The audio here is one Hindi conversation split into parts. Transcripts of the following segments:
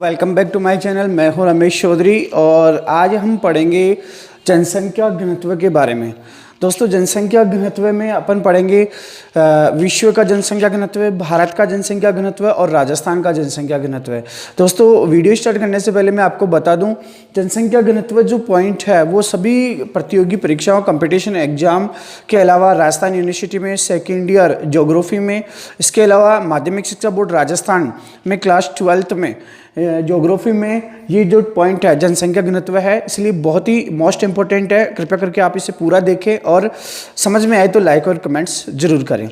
Welcome back to my channel. मैं हूं रमेश चौधरी और आज हम पढ़ेंगे जनसंख्या घनत्व के बारे में। दोस्तों, जनसंख्या घनत्व में अपन पढ़ेंगे विश्व का जनसंख्या घनत्व, भारत का जनसंख्या घनत्व और राजस्थान का जनसंख्या घनत्व। दोस्तों, वीडियो स्टार्ट करने से पहले मैं आपको बता दूं, जनसंख्या घनत्व जो पॉइंट है वो सभी प्रतियोगी परीक्षाओं, कंपटीशन एग्जाम के अलावा राजस्थान यूनिवर्सिटी में सेकेंड ईयर ज्योग्राफी में, इसके अलावा माध्यमिक शिक्षा बोर्ड राजस्थान में क्लास 12th में ज्योग्राफी में ये जो पॉइंट है जनसंख्या घनत्व है, इसलिए बहुत ही मोस्ट इंपॉर्टेंट है। कृपया करके आप इसे पूरा देखें और समझ में आए तो लाइक और कमेंट्स जरूर करें।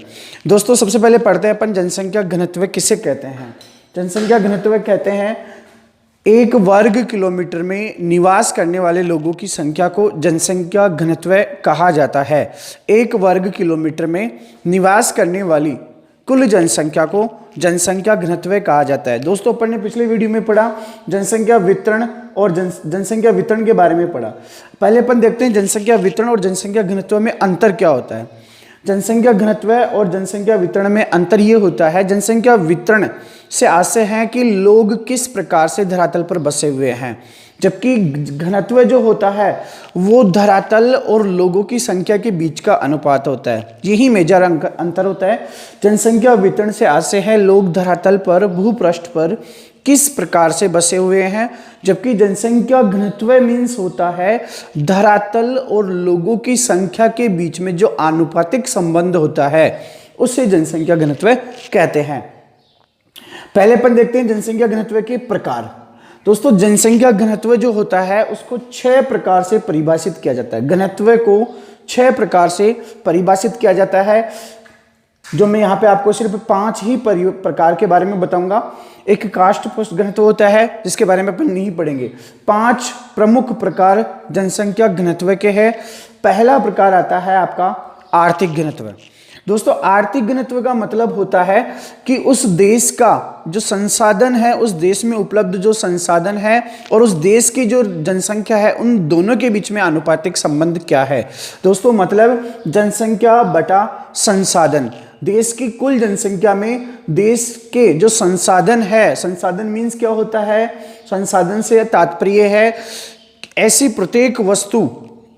दोस्तों, सबसे पहले पढ़ते हैं अपन जनसंख्या घनत्व किसे कहते हैं। जनसंख्या घनत्व कहते हैं एक वर्ग किलोमीटर में निवास करने वाले लोगों की संख्या को जनसंख्या घनत्व कहा जाता है। एक वर्ग किलोमीटर में निवास करने वाली कुल जनसंख्या को जनसंख्या घनत्व कहा जाता है। दोस्तों, अपन ने पिछले वीडियो में पढ़ा जनसंख्या वितरण और जनसंख्या वितरण के बारे में पढ़ा। पहले अपन देखते हैं जनसंख्या वितरण और जनसंख्या घनत्व में अंतर क्या होता है। जनसंख्या घनत्व और जनसंख्या वितरण में अंतर ये होता है, जनसंख्या वितरण से आशय है कि लोग किस प्रकार से धरातल पर बसे हुए हैं, जबकि घनत्व जो होता है वो धरातल और लोगों की संख्या के बीच का अनुपात होता है। यही मेजर अंतर होता है। जनसंख्या वितरण से आशय है लोग धरातल पर, भूपृष्ठ पर किस प्रकार से बसे हुए हैं, जबकि जनसंख्या घनत्व मीन्स होता है धरातल और लोगों की संख्या के बीच में जो आनुपातिक संबंध होता है उसे जनसंख्या घनत्व कहते हैं। पहले अपन देखते हैं जनसंख्या घनत्व के प्रकार। दोस्तों, जनसंख्या घनत्व जो होता है उसको 6 प्रकार से परिभाषित किया जाता है। घनत्व को 6 प्रकार से परिभाषित किया जाता है, जो मैं यहाँ पे आपको सिर्फ 5 ही प्रकार के बारे में बताऊंगा। एक काष्ठ पुष्ट घनत्व होता है जिसके बारे में अपन नहीं पढ़ेंगे। 5 प्रमुख प्रकार जनसंख्या घनत्व के हैं। पहला प्रकार आता है आपका आर्थिक घनत्व। दोस्तों, आर्थिक घनत्व का मतलब होता है कि उस देश का जो संसाधन है, उस देश में उपलब्ध जो संसाधन है और उस देश की जो जनसंख्या है, उन दोनों के बीच में आनुपातिक संबंध क्या है। दोस्तों, मतलब जनसंख्या बटा संसाधन। देश की कुल जनसंख्या में देश के जो संसाधन है, संसाधन मीन्स क्या होता है, संसाधन से तात्पर्य है ऐसी प्रत्येक वस्तु,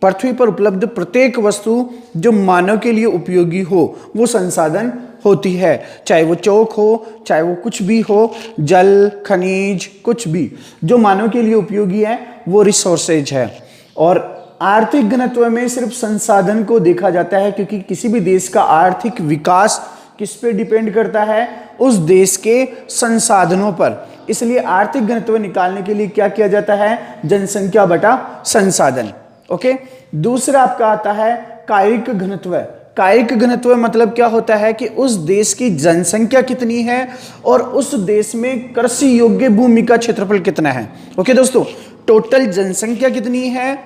पृथ्वी पर उपलब्ध प्रत्येक वस्तु जो मानव के लिए उपयोगी हो वो संसाधन होती है। चाहे वो चौक हो, चाहे वो कुछ भी हो, जल, खनिज, कुछ भी जो मानव के लिए उपयोगी है वो रिसोर्सेज है। और आर्थिक घनत्व में सिर्फ संसाधन को देखा जाता है, क्योंकि किसी भी देश का आर्थिक विकास किस पे डिपेंड करता है, उस देश के संसाधनों पर। इसलिए आर्थिक घनत्व निकालने के लिए क्या किया जाता है, जनसंख्या बटा संसाधन। ओके। दूसरा आपका आता है कायिक घनत्व। कायिक घनत्व मतलब क्या होता है कि उस देश की जनसंख्या कितनी है और उस देश में कृषि योग्य भूमि का क्षेत्रफल कितना है। ओके दोस्तों, टोटल जनसंख्या कितनी है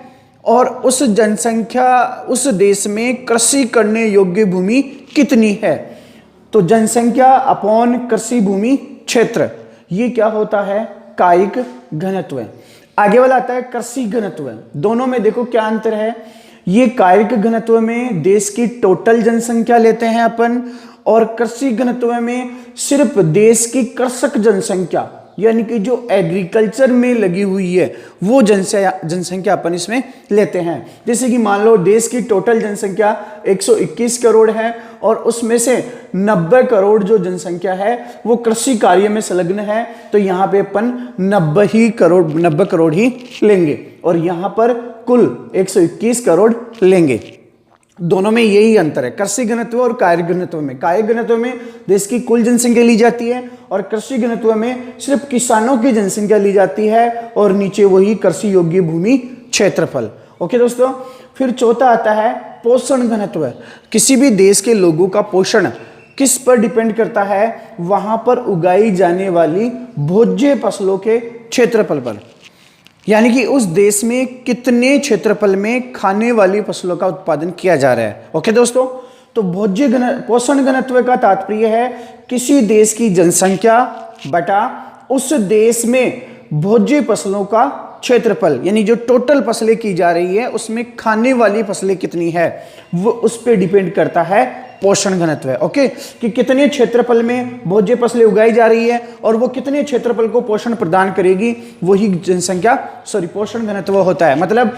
और उस जनसंख्या, उस देश में कृषि करने योग्य भूमि कितनी है। तो जनसंख्या अपॉन कृषि भूमि क्षेत्र, ये क्या होता है, कायिक घनत्व। आगे वाला आता है कृषि घनत्व। दोनों में देखो क्या अंतर है। ये कायिक घनत्व में देश की टोटल जनसंख्या लेते हैं अपन, और कृषि घनत्व में सिर्फ देश की कृषक जनसंख्या, यानी कि जो एग्रीकल्चर में लगी हुई है वो जनसंख्या अपन इसमें लेते हैं। जैसे कि मान लो देश की टोटल जनसंख्या 121 करोड़ है और उसमें से 90 करोड़ जो जनसंख्या है वो कृषि कार्य में संलग्न है, तो यहाँ पे अपन 90 करोड़ ही लेंगे और यहाँ पर कुल 121 करोड़ लेंगे। दोनों में यही अंतर है, कृषि घनत्व और कायिक घनत्व में। कायिक घनत्व में देश की कुल जनसंख्या ली जाती है और कृषि घनत्व में सिर्फ किसानों की जनसंख्या ली जाती है और नीचे वही कृषि योग्य भूमि क्षेत्रफल। ओके दोस्तों, फिर चौथा आता है पोषण घनत्व। किसी भी देश के लोगों का पोषण किस पर डिपेंड करता है, वहां पर उगाई जाने वाली भोज्य फसलों के क्षेत्रफल पर, यानी कि उस देश में कितने क्षेत्रफल में खाने वाली फसलों का उत्पादन किया जा रहा है। ओके दोस्तों, तो पोषण घनत्व का तात्पर्य है किसी देश की जनसंख्या बटा उस देश में भोज्य फसलों का क्षेत्रफल यानी जो टोटल फसलें की जा रही है उसमें खाने वाली फसलें कितनी है, वो उस पर डिपेंड करता है पोषण घनत्व है। ओके, कि कितने क्षेत्रफल में भोज्य फसलें उगाई जा रही है और वो कितने क्षेत्रफल को पोषण प्रदान करेगी, वही पोषण घनत्व होता है। मतलब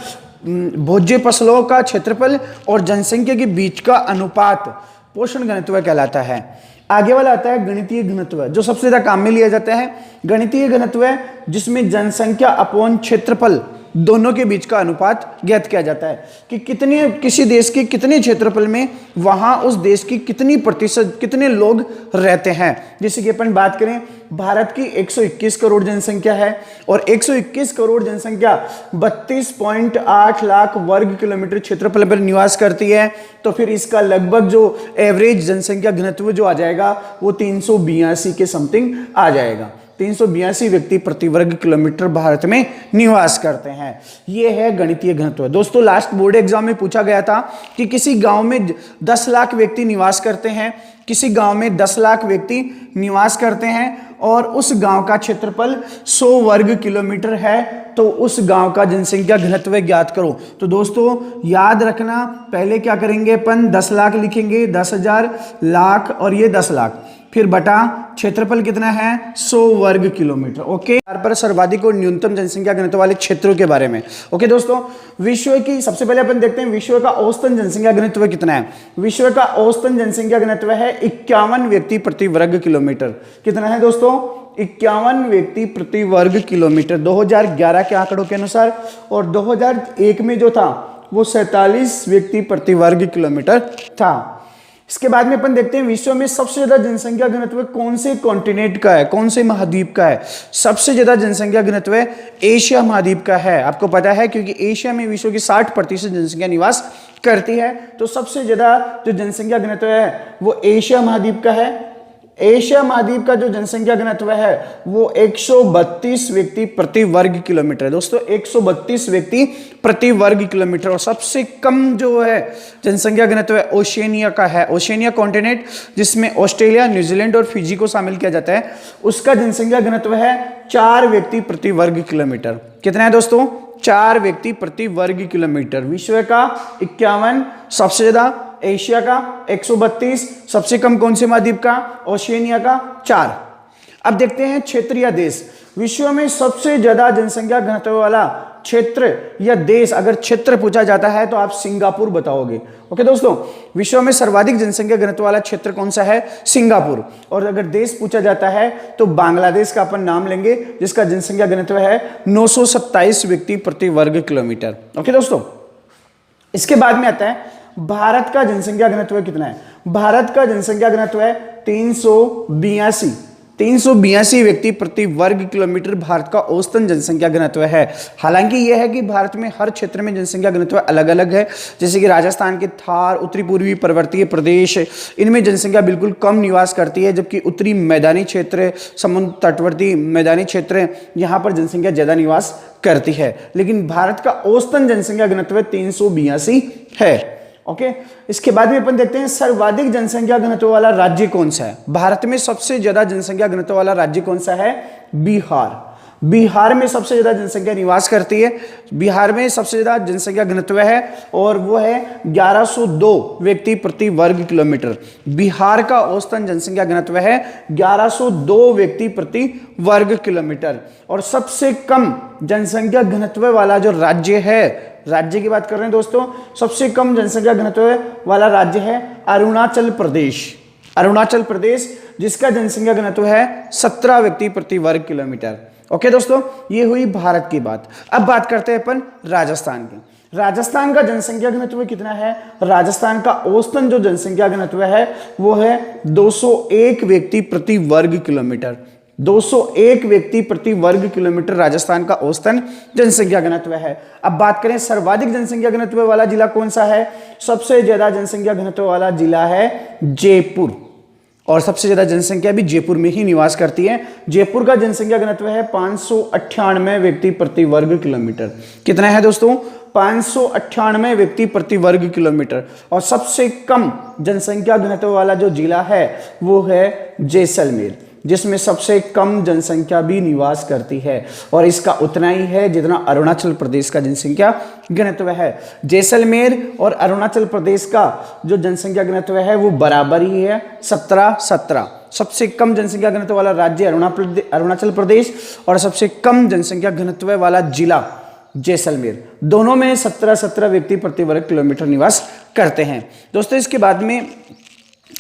भोज्य फसलों का क्षेत्रफल और जनसंख्या के बीच का अनुपात पोषण घनत्व कहलाता है। आगे वाला आता है गणितीय घनत्व, जो सबसे ज्यादा काम में लिया जाता है। गणितीय घनत्व है जिसमें जनसंख्या अपॉन क्षेत्रफल दोनों के बीच का अनुपात ज्ञात किया जाता है कि कितने किसी देश के कितने क्षेत्रफल में वहां उस देश की कितनी प्रतिशत कितने लोग रहते हैं। जैसे कि अपन बात करें, भारत की 121 करोड़ जनसंख्या है और 121 करोड़ जनसंख्या 32.8 लाख वर्ग किलोमीटर क्षेत्रफल पर निवास करती है, तो फिर इसका लगभग जो एवरेज जनसंख्या घनत्व जो आ जाएगा वो 382 के समथिंग आ जाएगा। 382 व्यक्ति प्रति वर्ग किलोमीटर भारत में निवास करते हैं। यह है गणितीय घनत्व। दोस्तों, लास्ट बोर्ड एग्जाम में पूछा गया था कि किसी गांव में 10 लाख व्यक्ति निवास करते हैं, किसी गांव में 10 लाख व्यक्ति निवास करते हैं और उस गांव का क्षेत्रफल 100 वर्ग किलोमीटर है, तो उस गांव का जनसंख्या घनत्व ज्ञात करो। तो दोस्तों याद रखना, पहले क्या करेंगे अपन, 10 लाख लिखेंगे, 10,000 लाख और ये 10 लाख, फिर बटा क्षेत्रफल कितना है 100 वर्ग किलोमीटर। ओके, पर सर्वाधिक और न्यूनतम जनसंख्या घनत्व वाले क्षेत्रों के बारे में। ओके दोस्तों, विश्व की सबसे पहले अपन देखते हैं विश्व का औसतन जनसंख्या घनत्व कितना है। विश्व का औसतन जनसंख्या घनत्व है 51 व्यक्ति प्रति वर्ग किलोमीटर। कितना है दोस्तों, 51 व्यक्ति प्रति वर्ग किलोमीटर 2011 के आंकड़ों के अनुसार, और 2001 में जो था वो 47 व्यक्ति प्रति वर्ग किलोमीटर था। इसके बाद में अपन देखते हैं विश्व में सबसे ज्यादा जनसंख्या घनत्व कौन से कॉन्टिनेंट का है, कौन से महाद्वीप का है। सबसे ज्यादा जनसंख्या घनत्व एशिया महाद्वीप का है। आपको पता है क्योंकि एशिया में विश्व की 60% जनसंख्या निवास करती है, तो सबसे ज्यादा जो जनसंख्या घनत्व है वो एशिया महाद्वीप का है। एशिया महाद्वीप का जो जनसंख्या घनत्व है वो 132 व्यक्ति प्रति वर्ग किलोमीटर है। दोस्तों 132 व्यक्ति प्रति वर्ग किलोमीटर। और सबसे कम जो है जनसंख्या घनत्व है ओशिनिया का है। ओशिनिया कॉन्टिनेंट जिसमें ऑस्ट्रेलिया, न्यूजीलैंड और फिजी को शामिल किया जाता है, उसका जनसंख्या घनत्व है 4 व्यक्ति प्रति वर्ग किलोमीटर। कितना है दोस्तों, 4 व्यक्ति प्रति वर्ग किलोमीटर। विश्व का 51, सबसे ज्यादा एशिया का 132, सबसे कम कौन से महाद्वीप का, ओशिनिया का 4। अब देखते हैं क्षेत्र या देश। विश्व में सबसे ज्यादा जनसंख्या घनत्व वाला क्षेत्र या देश, अगर क्षेत्र पूछा जाता है तो आप सिंगापुर बताओगे। ओके दोस्तों, विश्व में सर्वाधिक जनसंख्या घनत्व वाला क्षेत्र कौन सा है, सिंगापुर। और अगर देश पूछा जाता है तो बांग्लादेश का अपन नाम लेंगे, जिसका जनसंख्या घनत्व है 927 व्यक्ति प्रति वर्ग किलोमीटर। ओके दोस्तों, इसके बाद में आता है भारत का जनसंख्या घनत्व कितना है। भारत का जनसंख्या घनत्व है 382 व्यक्ति प्रति वर्ग किलोमीटर भारत का औसतन जनसंख्या घनत्व है। हालांकि यह है कि भारत में हर क्षेत्र में जनसंख्या घनत्व अलग अलग है। जैसे कि राजस्थान के थार, उत्तरी पूर्वी पर्वतीय प्रदेश, इनमें जनसंख्या बिल्कुल कम निवास करती है, जबकि उत्तरी मैदानी क्षेत्र, समुद्र तटवर्ती मैदानी क्षेत्र, यहाँ पर जनसंख्या ज्यादा निवास करती है। लेकिन भारत का औसतन जनसंख्या घनत्व 382 है। ओके, इसके बाद में अपन देखते हैं सर्वाधिक जनसंख्या घनत्व वाला राज्य कौन सा है। भारत में सबसे ज्यादा जनसंख्या घनत्व वाला राज्य कौन सा है, बिहार। बिहार में सबसे ज्यादा जनसंख्या निवास करती है। बिहार में सबसे ज्यादा जनसंख्या घनत्व है और वो है 1102 व्यक्ति प्रति वर्ग किलोमीटर। बिहार का औसतन जनसंख्या घनत्व है 1102 व्यक्ति प्रति वर्ग किलोमीटर। और सबसे कम जनसंख्या घनत्व वाला जो राज्य है, राज्य की बात कर रहे हैं दोस्तों, सबसे कम जनसंख्या घनत्व वाला राज्य है अरुणाचल प्रदेश। अरुणाचल प्रदेश, जिसका जनसंख्या घनत्व है 17 व्यक्ति प्रति वर्ग किलोमीटर। ओके दोस्तों, ये हुई भारत की बात। अब बात करते हैं अपन राजस्थान की। राजस्थान का जनसंख्या घनत्व कितना है। राजस्थान का औसतन जो जनसंख्या घनत्व है वो है 201 व्यक्ति प्रति वर्ग किलोमीटर। 201 व्यक्ति प्रति वर्ग किलोमीटर राजस्थान का औसतन जनसंख्या घनत्व है। अब बात करें सर्वाधिक जनसंख्या घनत्व वाला जिला कौन सा है। सबसे ज्यादा जनसंख्या घनत्व वाला जिला है जयपुर, और सबसे ज्यादा जनसंख्या भी जयपुर में ही निवास करती है। जयपुर का जनसंख्या घनत्व है 598 व्यक्ति प्रति वर्ग किलोमीटर। कितना है दोस्तों, 598 व्यक्ति प्रति वर्ग किलोमीटर। और सबसे कम जनसंख्या घनत्व वाला जो जिला है वो है जैसलमेर। जिसमें सबसे कम जनसंख्या भी निवास करती है, और इसका उतना ही है जितना अरुणाचल प्रदेश का जनसंख्या घनत्व है। जैसलमेर और अरुणाचल प्रदेश का जो जनसंख्या घनत्व है वो बराबर ही है, 17-17। सबसे कम जनसंख्या घनत्व वाला राज्य अरुणाचल प्रदेश और सबसे कम जनसंख्या घनत्व वाला जिला जैसलमेर। दोनों में 17-17 व्यक्ति प्रति वर्ग किलोमीटर निवास करते हैं। दोस्तों इसके बाद में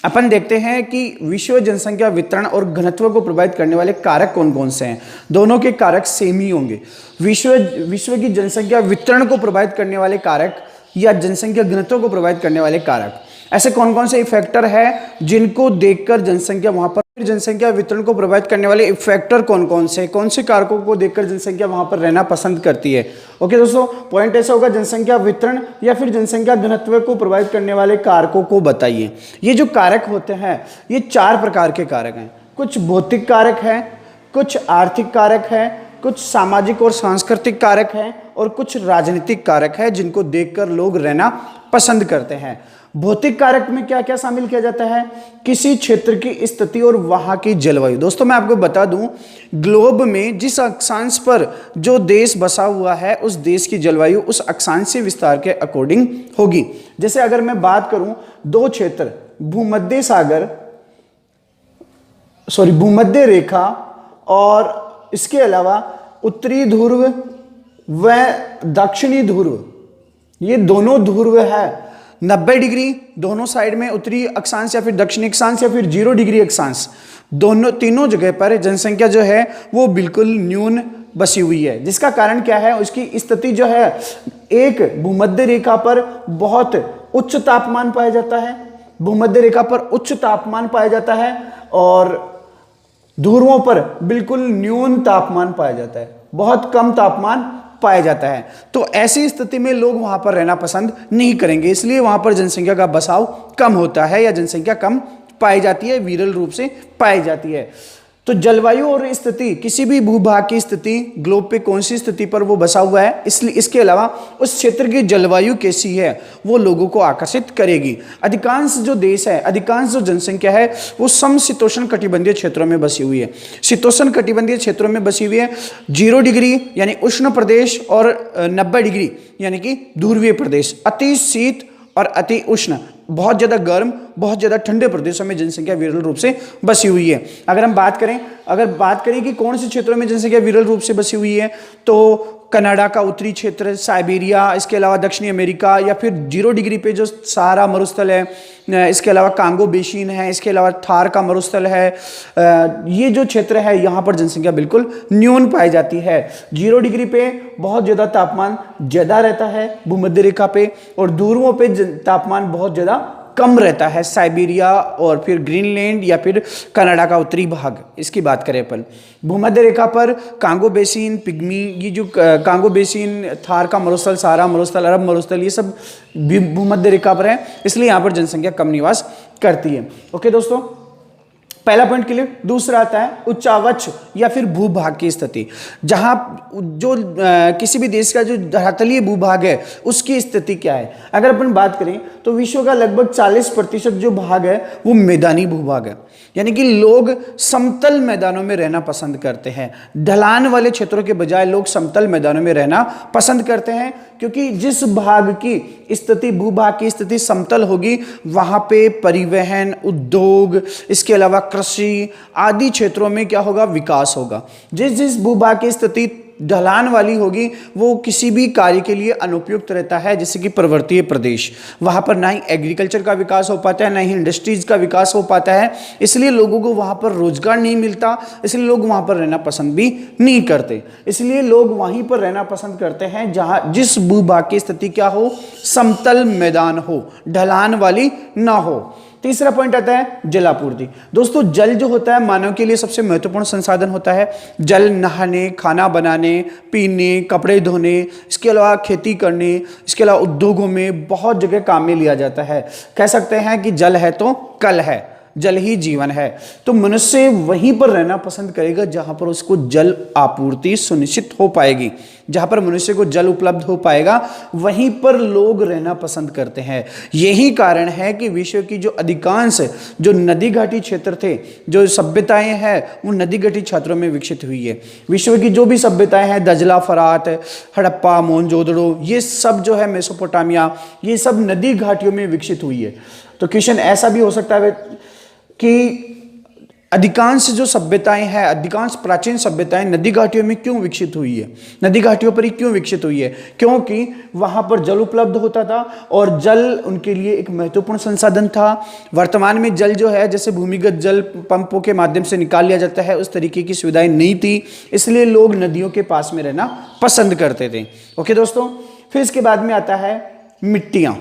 अपन देखते हैं कि विश्व जनसंख्या वितरण और घनत्व को प्रभावित करने वाले कारक कौन कौन से हैं। दोनों के कारक सेम ही होंगे। विश्व की जनसंख्या वितरण को प्रभावित करने वाले कारक या जनसंख्या घनत्व को प्रभावित करने वाले कारक, ऐसे कौन कौन से फैक्टर है जिनको देखकर जनसंख्या वहां पर, जनसंख्या वितरण को प्रभावित करने वाले फैक्टर कौन से कारकों को देखकर जनसंख्या वहां पर रहना पसंद करती है। ओके दोस्तों, पॉइंट ऐसा होगा, जनसंख्या वितरण या फिर जनसंख्या घनत्व को प्रभावित करने वाले कारकों को बताइए। ये जो कारक होते हैं ये 4 प्रकार के कारक हैं। कुछ भौतिक कारक हैं, कुछ आर्थिक कारक हैं, कुछ सामाजिक और सांस्कृतिक कारक हैं और कुछ राजनीतिक कारक हैं जिनको देखकर लोग रहना पसंद करते हैं। भौतिक कारक में क्या क्या शामिल किया जाता है? किसी क्षेत्र की स्थिति और वहां की जलवायु। दोस्तों मैं आपको बता दूं, ग्लोब में जिस अक्षांश पर जो देश बसा हुआ है उस देश की जलवायु उस अक्षांशीय विस्तार के अकॉर्डिंग होगी। जैसे अगर मैं बात करूं, 2 क्षेत्र भूमध्य रेखा और इसके अलावा उत्तरी ध्रुव व दक्षिणी ध्रुव, ये दोनों ध्रुव है 90 डिग्री दोनों साइड में, उत्तरी अक्षांश या फिर दक्षिणी अक्षांश या फिर 0 डिग्री अक्षांश, तीनों जगह पर जनसंख्या जो है वो बिल्कुल न्यून बसी हुई है। जिसका कारण क्या है? उसकी स्थिति जो है, एक भूमध्य रेखा पर बहुत उच्च तापमान पाया जाता है, भूमध्य रेखा पर उच्च तापमान पाया जाता है और ध्रुवों पर बिल्कुल न्यून तापमान पाया जाता है, बहुत कम तापमान पाया जाता है। तो ऐसी स्थिति में लोग वहां पर रहना पसंद नहीं करेंगे, इसलिए वहां पर जनसंख्या का बसाव कम होता है या जनसंख्या कम पाई जाती है, विरल रूप से पाई जाती है। तो जलवायु और स्थिति, किसी भी भूभाग की स्थिति, ग्लोब पे कौन सी स्थिति पर वो बसा हुआ है, इसलिए इसके अलावा उस क्षेत्र की जलवायु कैसी है वो लोगों को आकर्षित करेगी। अधिकांश जो देश है, अधिकांश जो जनसंख्या है वो समशीतोष्ण कटिबंधीय क्षेत्रों में बसी हुई है। शीतोष्ण कटिबंधीय क्षेत्रों में बसी हुई है। 0 डिग्री यानी उष्ण प्रदेश और 90 डिग्री यानी कि ध्रुवीय प्रदेश, अति शीत और अति उष्ण, बहुत ज़्यादा गर्म, बहुत ज़्यादा ठंडे प्रदेशों में जनसंख्या विरल रूप से बसी हुई है। अगर बात करें कि कौन से क्षेत्रों में जनसंख्या विरल रूप से बसी हुई है, तो कनाडा का उत्तरी क्षेत्र, साइबेरिया, इसके अलावा दक्षिणी अमेरिका या फिर 0 डिग्री पे जो सहारा मरुस्थल है, इसके अलावा कांगो बेसिन है, इसके अलावा थार का मरुस्थल है, ये जो क्षेत्र है यहाँ पर जनसंख्या बिल्कुल न्यून पाई जाती है। 0 डिग्री पे बहुत ज़्यादा तापमान ज़्यादा रहता है भूमध्य रेखा पे, और ध्रुवों पे तापमान बहुत ज़्यादा कम रहता है, साइबेरिया और फिर ग्रीनलैंड या फिर कनाडा का उत्तरी भाग। इसकी बात करें अपन, भूमध्य रेखा पर कांगो बेसिन, पिग्मी, ये जो कांगो बेसिन, थार का मरुस्थल, सहारा मरुस्थल, अरब मरुस्थल, ये सब भूमध्य रेखा पर है, इसलिए यहाँ पर जनसंख्या कम निवास करती है। ओके दोस्तों, पहला पॉइंट क्लियर। दूसरा आता है उच्चावच या फिर भूभाग की स्थिति, जहां जो किसी भी देश का जो धरातलीय भूभाग है उसकी स्थिति क्या है। अगर अपन बात करें तो विश्व का लगभग 40% जो भाग है वो मैदानी भूभाग है, यानी कि लोग समतल मैदानों में रहना पसंद करते हैं। ढलान वाले क्षेत्रों के बजाय लोग समतल मैदानों में रहना पसंद करते हैं, क्योंकि जिस भाग की स्थिति, भूभाग की स्थिति समतल होगी वहां पे परिवहन, उद्योग, इसके अलावा कृषि आदि क्षेत्रों में क्या होगा, विकास होगा। जिस भूभाग की स्थिति ढलान वाली होगी वो किसी भी कार्य के लिए अनुपयुक्त रहता है, जैसे कि पर्वतीय प्रदेश, वहां पर ना ही एग्रीकल्चर का विकास हो पाता है, ना ही इंडस्ट्रीज का विकास हो पाता है, इसलिए लोगों को वहां पर रोजगार नहीं मिलता, इसलिए लोग वहां पर रहना पसंद भी नहीं करते। इसलिए लोग वहीं पर रहना पसंद करते हैं जहां जिस भूभाग की स्थिति क्या हो, समतल मैदान हो, ढलान वाली ना हो। तीसरा पॉइंट आता है जलापूर्ति। दोस्तों जल जो होता है मानव के लिए सबसे महत्वपूर्ण संसाधन होता है। जल नहाने, खाना बनाने, पीने, कपड़े धोने, इसके अलावा खेती करने, इसके अलावा उद्योगों में बहुत जगह काम में लिया जाता है। कह सकते हैं कि जल है तो कल है। जल ही जीवन है। तो मनुष्य वहीं पर रहना पसंद करेगा जहां पर उसको जल आपूर्ति सुनिश्चित हो पाएगी। जहां पर मनुष्य को जल उपलब्ध हो पाएगा वहीं पर लोग रहना पसंद करते हैं। यही कारण है कि विश्व की जो अधिकांश जो नदी घाटी क्षेत्र थे, जो सभ्यताएं हैं, वो नदी घाटी क्षेत्रों में विकसित हुई है। विश्व की जो भी सभ्यताएं हैं, दजला, फरात, हड़प्पा, मोहनजोदड़ो, ये सब जो है मेसोपोटामिया, ये सब नदी घाटियों में विकसित हुई है। तो क्वेश्चन ऐसा भी हो सकता है कि अधिकांश जो सभ्यताएं हैं, अधिकांश प्राचीन सभ्यताएं नदी घाटियों में क्यों विकसित हुई है, नदी घाटियों पर ही क्यों विकसित हुई है? क्योंकि वहां पर जल उपलब्ध होता था और जल उनके लिए एक महत्वपूर्ण संसाधन था। वर्तमान में जल जो है, जैसे भूमिगत जल पंपों के माध्यम से निकाल लिया जाता है, उस तरीके की सुविधाएं नहीं थी, इसलिए लोग नदियों के पास में रहना पसंद करते थे। ओके दोस्तों, फिर इसके बाद में आता है मिट्टियां।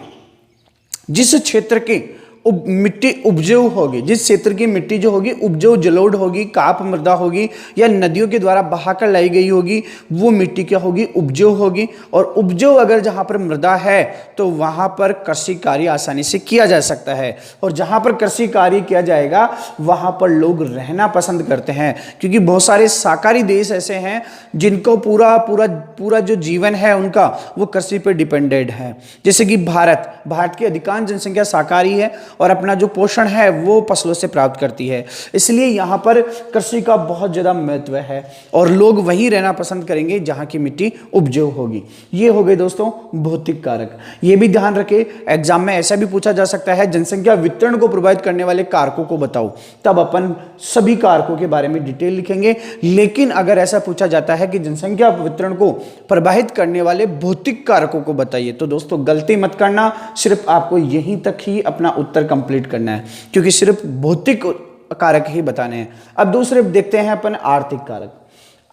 जिस क्षेत्र की मिट्टी उपजाऊ होगी, जिस क्षेत्र की मिट्टी जो होगी उपजाऊ, जलोढ़ होगी, काप मृदा होगी या नदियों के द्वारा बहाकर लाई गई होगी, वो मिट्टी क्या होगी? उपजाऊ होगी। और उपजाऊ अगर जहां पर मृदा है तो वहां पर कृषि कार्य आसानी से किया जा सकता है। और जहां पर कृषि कार्य किया जाएगा वहां पर लोग रहना पसंद करते हैं, क्योंकि बहुत सारे शाकाहारी देश ऐसे हैं जिनको पूरा पूरा पूरा जो जीवन है उनका वो कृषि पर डिपेंडेंट है। जैसे कि भारत की अधिकांश जनसंख्या शाकाहारी है और अपना जो पोषण है वो फसलों से प्राप्त करती है, इसलिए यहाँ पर कृषि का बहुत ज़्यादा महत्व है और लोग वहीं रहना पसंद करेंगे जहाँ की मिट्टी उपजाऊ होगी। ये हो गए दोस्तों भौतिक कारक। ये भी ध्यान रखें, एग्जाम में ऐसा भी पूछा जा सकता है जनसंख्या वितरण को प्रभावित करने वाले कारकों को बताओ, तब अपन सभी कारकों के बारे में डिटेल लिखेंगे। लेकिन अगर ऐसा पूछा जाता है कि जनसंख्या वितरण को प्रभावित करने वाले भौतिक कारकों को बताइए, तो दोस्तों गलती मत करना, सिर्फ आपको यहीं तक ही अपना उत्तर कंप्लीट करना है, क्योंकि सिर्फ भौतिक कारक ही बताने हैं। अब दूसरे देखते हैं अपन आर्थिक कारक।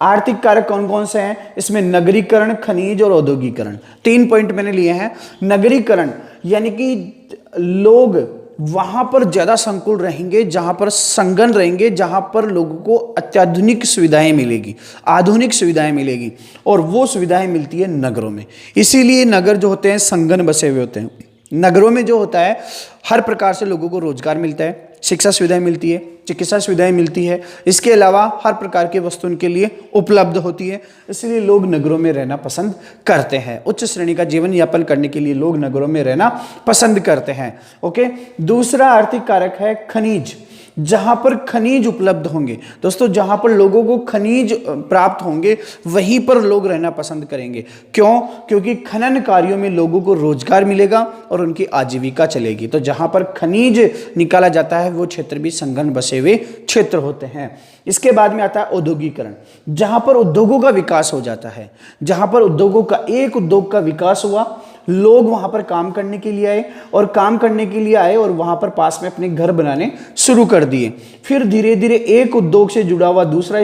आर्थिक कारक कौन कौन से हैं? इसमें नगरीकरण, खनिज और औद्योगिकरण, 3 पॉइंट मैंने लिए हैं। नगरीकरण यानी कि लोग वहां पर ज्यादा संकुल रहेंगे, जहां पर संगन रहेंगे, जहां पर लोगों को अत्याधुनिक सुविधाएं मिलेगी, आधुनिक सुविधाएं मिलेगी, और वो सुविधाएं मिलती है नगरों में। इसीलिए नगर जो होते हैं संगन बसे हुए होते हैं। नगरों में जो होता है हर प्रकार से लोगों को रोजगार मिलता है, शिक्षा सुविधाएं मिलती है, चिकित्सा सुविधाएं मिलती है, इसके अलावा हर प्रकार की वस्तु उनके लिए उपलब्ध होती है, इसलिए लोग नगरों में रहना पसंद करते हैं। उच्च श्रेणी का जीवन यापन करने के लिए लोग नगरों में रहना पसंद करते हैं। ओके, दूसरा आर्थिक कारक है खनिज। जहां पर खनिज उपलब्ध होंगे दोस्तों, जहां पर लोगों को खनिज प्राप्त होंगे वहीं पर लोग रहना पसंद करेंगे। क्यों? क्योंकि खनन कार्यों में लोगों को रोजगार मिलेगा और उनकी आजीविका चलेगी। तो जहां पर खनिज निकाला जाता है वो क्षेत्र भी संघन बसे हुए क्षेत्र होते हैं। इसके बाद में आता है औद्योगिकरण। जहां पर उद्योगों का विकास हो जाता है, जहां पर उद्योगों का एक उद्योग का विकास हुआ, लोग वहां पर काम करने के लिए आए और वहां पर पास में अपने घर बनाने शुरू कर दिए। फिर धीरे धीरे एक उद्योग से जुड़ा हुआ दूसरा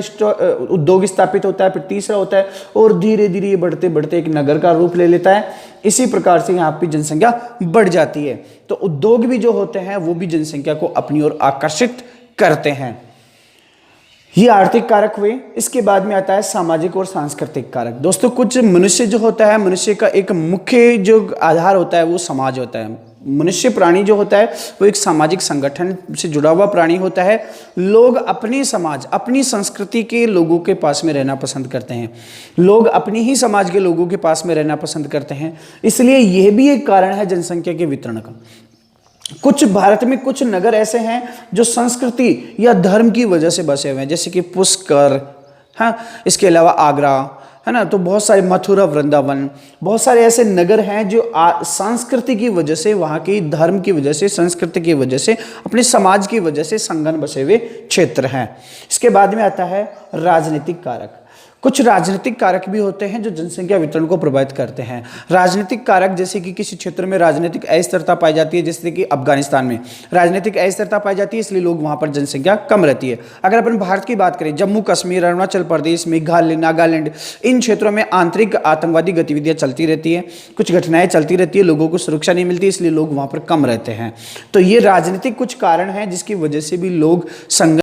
उद्योग स्थापित होता है, फिर तीसरा होता है, और धीरे धीरे ये बढ़ते बढ़ते एक नगर का रूप ले लेता है। इसी प्रकार से यहाँ पे जनसंख्या बढ़ जाती है। तो उद्योग भी जो होते हैं वो भी जनसंख्या को अपनी ओर आकर्षित करते हैं। ये आर्थिक कारक हुए। इसके बाद में आता है सामाजिक और सांस्कृतिक कारक। दोस्तों कुछ मनुष्य जो होता है, मनुष्य का एक मुख्य जो आधार होता है वो समाज होता है। मनुष्य प्राणी जो होता है वो एक सामाजिक संगठन से जुड़ा हुआ प्राणी होता है। लोग अपने समाज, अपनी संस्कृति के लोगों के पास में रहना पसंद करते हैं, लोग अपनी ही समाज के लोगों के पास में रहना पसंद करते हैं। इसलिए यह भी एक कारण है जनसंख्या के वितरण का। कुछ भारत में कुछ नगर ऐसे हैं जो संस्कृति या धर्म की वजह से बसे हुए हैं, जैसे कि पुष्कर, हाँ, इसके अलावा आगरा, है ना, तो बहुत सारे, मथुरा, वृंदावन, बहुत सारे ऐसे नगर हैं जो संस्कृति की वजह से, वहाँ की धर्म की वजह से, संस्कृति की वजह से, अपने समाज की वजह से संगन बसे हुए क्षेत्र हैं। इसके बाद में आता है राजनीतिक कारक। कुछ राजनीतिक कारक भी होते हैं जो जनसंख्या वितरण को प्रभावित करते हैं। राजनीतिक कारक जैसे कि किसी क्षेत्र में राजनीतिक अस्थिरता पाई जाती है, जैसे कि अफगानिस्तान में राजनीतिक अस्थिरता पाई जाती है, इसलिए लोग वहां पर जनसंख्या कम रहती है। अगर अपन भारत की बात करें, जम्मू कश्मीर, अरुणाचल प्रदेश, मेघालय, नागालैंड, इन क्षेत्रों में आंतरिक आतंकवादी गतिविधियां चलती रहती है, कुछ घटनाएं चलती रहती है, लोगों को सुरक्षा नहीं मिलती, इसलिए लोग वहां पर कम रहते हैं। तो ये राजनीतिक कुछ कारण हैं जिसकी वजह से भी लोग संघ